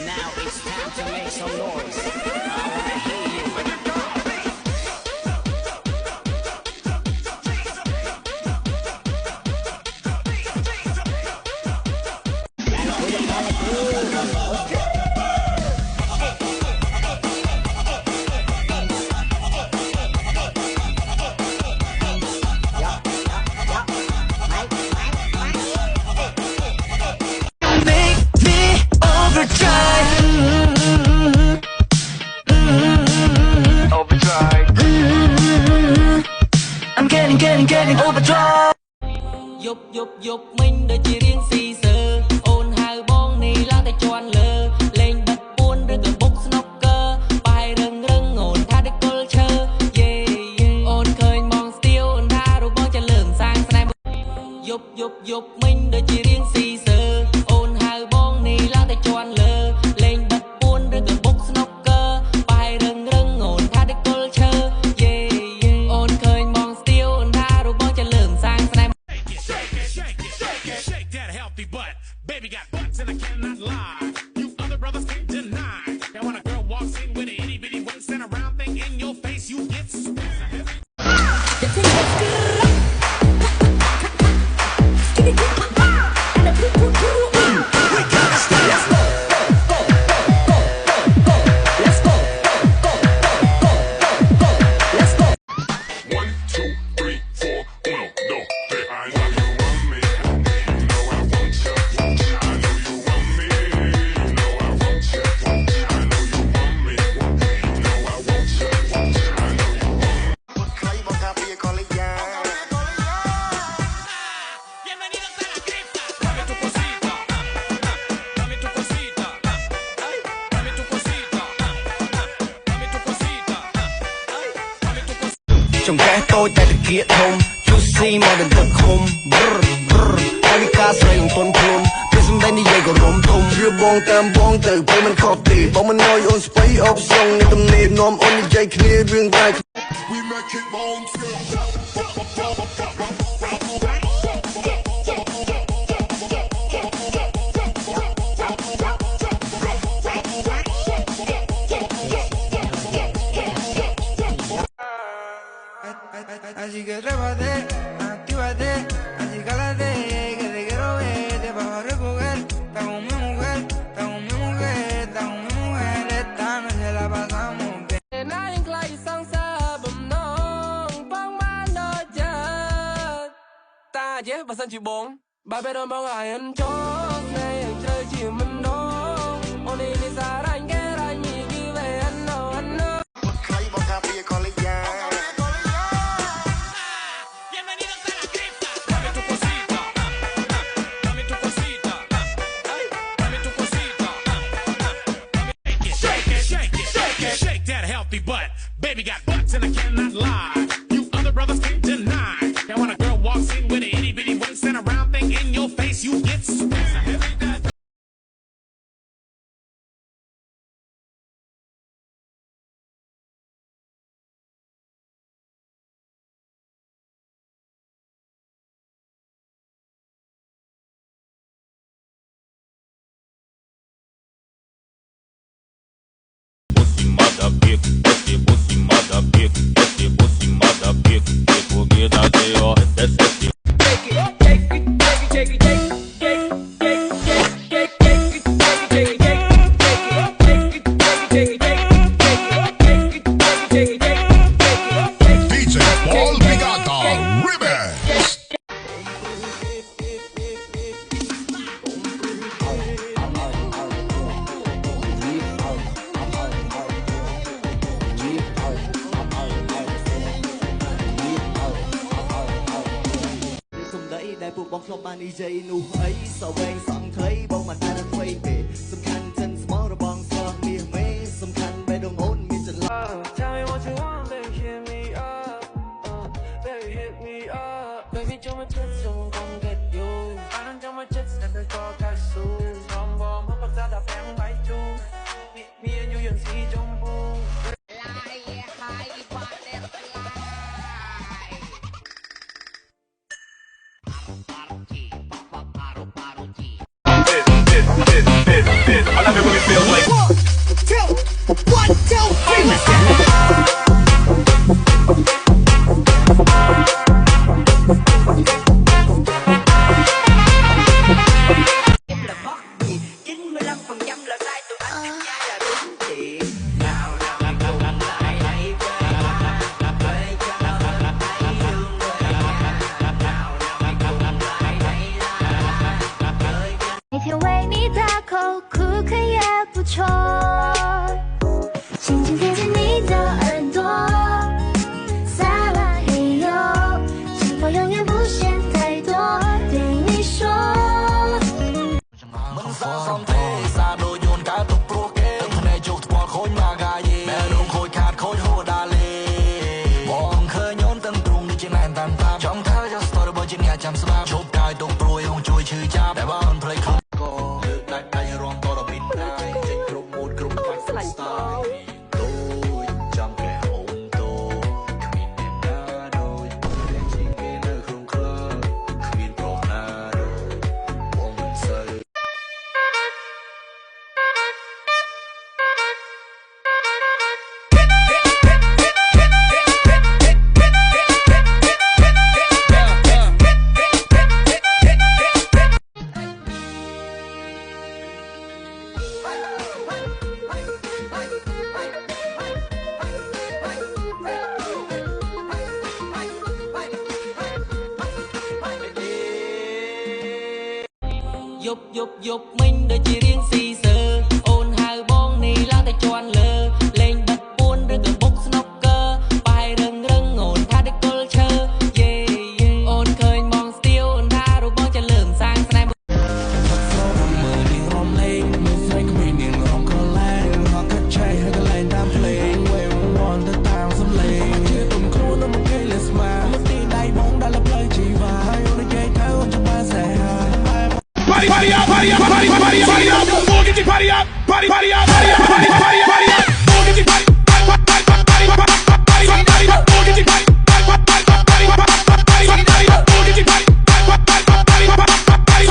Now it's time to make some noise. I wanna hear you. Getting overdrive យប់មិញដូចជារៀងស៊ីសើអូនហៅបងនេះឡើងតែជន់លើលេងបិទពួនឬក៏បុកស្នុកកឺបាយរឹងអូនថាដូចគល់ឈើយេអូនឃើញមកស្ទៀវអូនថារូបបងចាលើងសាងស្នេហ៍យប់មិញដូចជារៀងស៊ីសើអូនហៅបងនេះឡើងតែជន់លើលេងបិទពួនឬក៏បុកស្នុកកឺបាយរឹងអូនថាដូចគល់ឈើយេអូនឃើញមកស្ទៀវអូនថារូបបងចាលើងសាងស្នេហ៍Shake that healthy butt. Baby got butts and I cannot lie. You other brothers can't deny. Now when a girl walks in with an itty bitty waist and a round thing in your face, you get Trong cái tôi tại thực hiện thông chú si mà đừng thật khum ai ca xoay lòng tuần khuôn cái xung đây đi dây còn rộm thùng rưa bong tam bong từ bay mình khó tỉ bong mình nói on space up songในตำเนียนอม on ในใจเคลียร์เรื่องไร We make it bones Así que trépate, actívate, así cálate, que te quiero ver, te vas a recoger, está con mi mujer, está con mi mujer, está con mi mujer, esta noche la pasamos bien. Nay clay sang xa bầm nong, phong ban đôi chân. Ta chế và sân chỉ bốn, ba bên đôi bóng ai ăn chót, này anh chơi chỉ mình đó. Ôn đi đi xa đánh cái đánh nhị đi về ăn nấu ăn nấu. Khai bóng cà phê có lấy giá Shake that healthy butt. Baby got butts and I cannot lie. You other brothers can't deny. Now when a girl walks in with an itty bitty waist and a round thing in your face, you getដែលពួកបងធ្លាប់បាននិយាយនោះអីសវែងសងខ្លីបងមិនដែលថ្មីទេសំខាន់ចិនស្មោះរបងស្រស់មាសមេសំខាន់បេះដូងអូនមានចន្លោះ Tell me what you want, baby, hit me up, baby, hit me up, baby, show me tricks, so I'm gonna get you. I don't show my tricks, that they call Kasu. From bomb, I'm about to have a bite you. Me and you, you see, jumbo. it. 苦可也不错，轻轻贴近你的耳朵，撒拉嘿哟，情话永远不嫌太多，对你说。មិនសាសំទេសាដូចយន្តកើតទុកព្រោះគេភ្នែកជោគថ្ពាល់ខូចមកកាយតែរងខូចខាតខូចហូរដាលេបងឃើញអូនទាំងទ្រង់ដូចជាណែនតាមចង់ថាយកស្ទើរបើជាអ្នកចាំស្ដាប់ជប់កាយទុកព្រួយអូនជួយឈឺចាប់តែបងភ្លេចខ្លួនក៏លើកដាច់ដៃរងតរមានដែរចេញគ្រប់ម៉ូតគ្រប់ខ្វាច់ស្លាយស្ទាយដូចចាំព្រះអូនតូគ្មានអ្នកណាដូចព្រះជាងគេនៅក្នុងក្លឹបគ្មានប្រុសណាដូចបងមិនសូវ យប់មិញដូចជារៀងស៊ីសើអូនហៅបងនេះឡើងតែជន់លើលេងបិទពួនឬក៏បុកស្នុកកឺបាយរឹងអូនថាដូចគល់ឈើយេអូនឃើញមកស្ទៀវអូនថារូបបងจะលើមសាងស្នេហ៍មើលនាងរំលេងមើលស្រីគ្មាននាងរំក្រឡែងហត់កាត់ឆៃហើយកលែងតាមភ្លេងវេវន់ទៅតាមសំឡេងជឿទុំខ្លួននៅមកគេលេស្មាមកទីដៃបងដល់លើផ្លូវជីវ៉ាហើយអូននិយាយទៅអូនចាំបានសេះ Party up, party up, party up, party up, party up. We'll get you party up, party, party up, party up, party, party, party up. We'll get you party, party, party, party, party, party, party up. We'll get you party, party, party, party, party, party up. We'll get you party, party, party, party, party, party.